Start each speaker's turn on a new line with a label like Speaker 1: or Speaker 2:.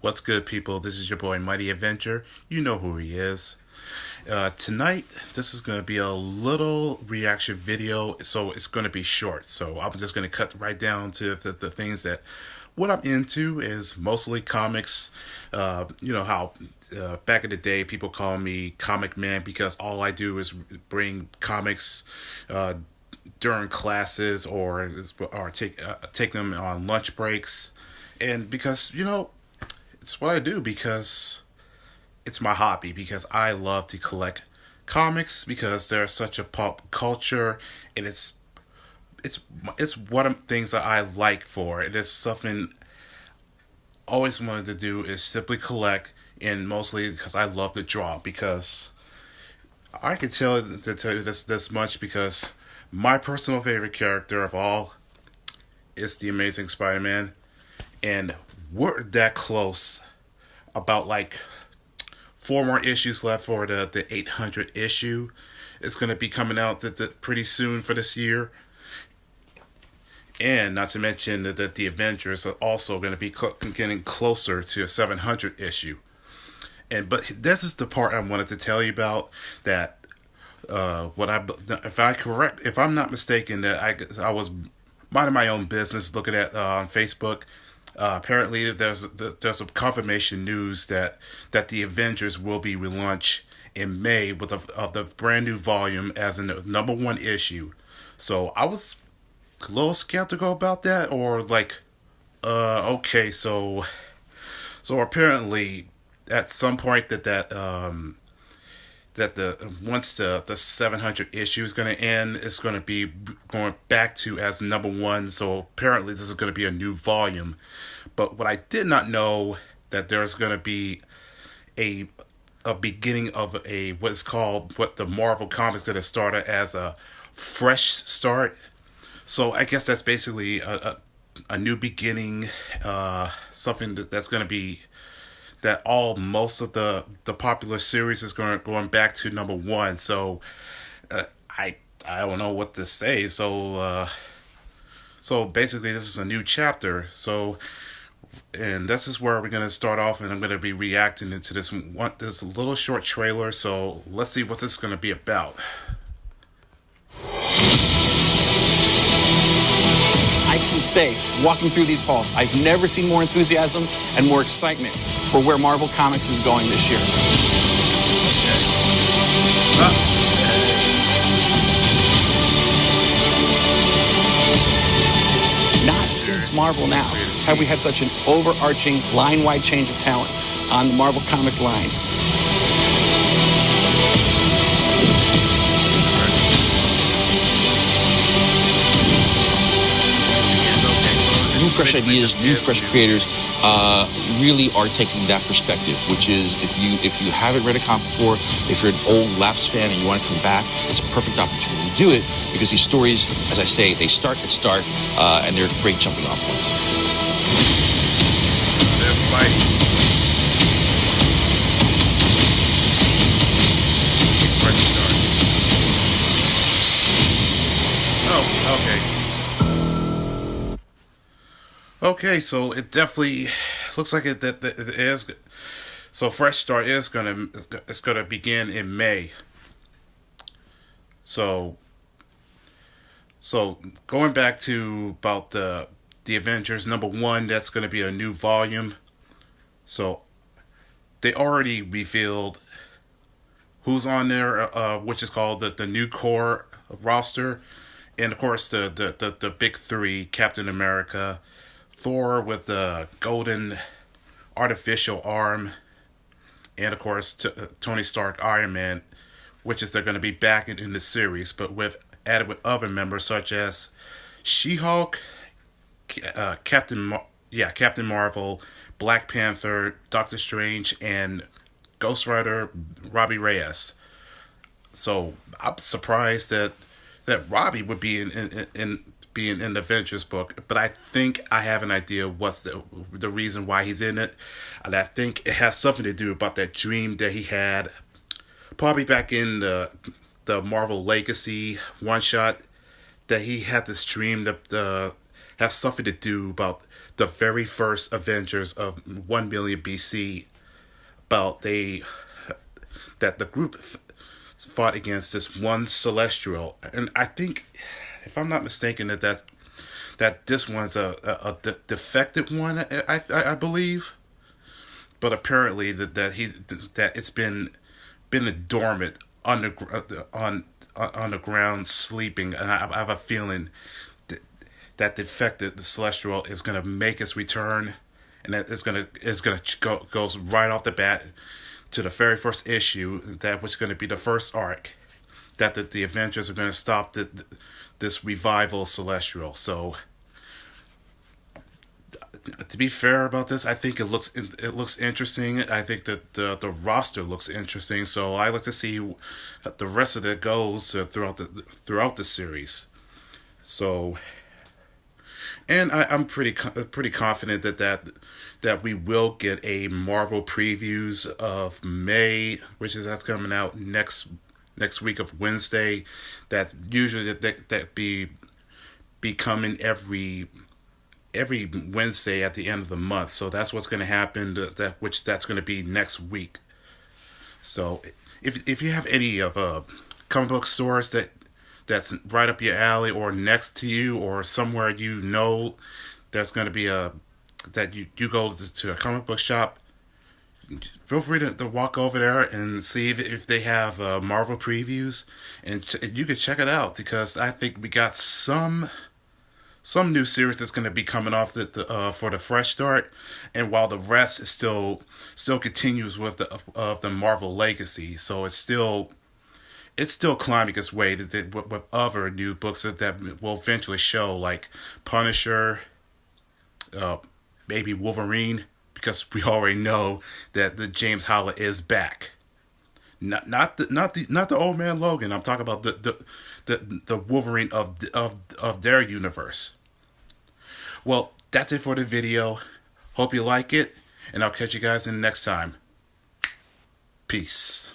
Speaker 1: What's good, people? This is your boy Mighty Avenger. You know who he is. Tonight, this is going to be a little reaction video, so it's going to be short. So I'm just going to cut right down to the things that what I'm into is mostly comics. You know how back in the day people call me Comic Man because all I do is bring comics during classes or take them on lunch breaks, and because it's what I do because it's my hobby, because I love to collect comics because they're such a pop culture, and it's one of the things that I like for. It is something I always wanted to do is simply collect, and mostly because I love to draw. Because I can tell you this much, because my personal favorite character of all is the Amazing Spider-Man, and we're that close. About like four more issues left for the 800 issue. It's going to be coming out pretty soon for this year. And not to mention that the Avengers are also going to be getting closer to a 700 issue. But this is the part I wanted to tell you about. That if I'm not mistaken, that I was minding my own business, looking at on Facebook. Apparently, there's a confirmation news that the Avengers will be relaunched in May with the brand new volume as in the number one issue. So I was a little skeptical about that, or like, okay, so apparently at some point that the once the 700 issue is going to end, it's going to be going back to as number one. So apparently this is going to be a new volume. But what I did not know, that there's going to be a beginning of what the Marvel Comics going to start as a fresh start. So I guess that's basically a new beginning, something that's going to be that most of the popular series is going back to number one. So I don't know what to say. So basically this is a new chapter. And this is where we're gonna start off, and I'm gonna be reacting into this little short trailer. So let's see what this is gonna be about.
Speaker 2: I can say, walking through these halls, I've never seen more enthusiasm and more excitement for where Marvel Comics is going this year. Not since Marvel Now have we had such an overarching, line-wide change of talent on the Marvel Comics line.
Speaker 3: New fresh ideas, new fresh creators really are taking that perspective, which is if you haven't read a comic before, if you're an old lapsed fan and you want to come back, it's a perfect opportunity to do it, because these stories, as I say, they start and they're great jumping off points.
Speaker 1: There's Spidey. Fresh start. Oh, okay. Okay, so it definitely looks like it is. So Fresh Start is gonna begin in May. So going back to about the Avengers number one, that's gonna be a new volume. So they already revealed who's on there, which is called the new core roster, and of course the big three: Captain America, Thor with the golden artificial arm, and of course Tony Stark, Iron Man, which is they're going to be back in the series, but added with other members such as She-Hulk, Captain Marvel, Black Panther, Doctor Strange, and Ghost Rider Robbie Reyes. So I'm surprised that Robbie would be in the Avengers book, but I think I have an idea what's the reason why he's in it, and I think it has something to do about that dream that he had, probably back in the Marvel Legacy one shot, that he had this dream that has something to do about the very first Avengers of 1 million BC, about that the group fought against this one celestial, and I think, if I'm not mistaken, that this one's a defective one, I believe, but apparently that it's been dormant on the ground sleeping, and I have a feeling that defective the celestial is gonna make its return, and that is gonna goes right off the bat to the very first issue, that was going to be the first arc, that the Avengers are going to stop this revival celestial. So, to be fair about this, I think it looks interesting. I think that the roster looks interesting. So I like to see the rest of it goes throughout the series. So, and I'm pretty confident that we will get a Marvel previews of May, that's coming out next week of Wednesday. That usually that be coming every Wednesday at the end of the month. So that's what's going to happen. That's going to be next week. So if you have any of comic book stores that's right up your alley, or next to you, or somewhere that's going to be that you go to a comic book shop, feel free to walk over there and see if they have Marvel previews, and you can check it out, because I think we got some new series that's going to be coming off for the fresh start, and while the rest is still continues with the Marvel legacy. So it's still climbing its way with other new books that will eventually show, like Punisher, maybe Wolverine, because we already know that the James Howlett is back. Not the old man Logan. I'm talking about the Wolverine of their universe. Well, that's it for the video. Hope you like it, and I'll catch you guys in the next time. Peace.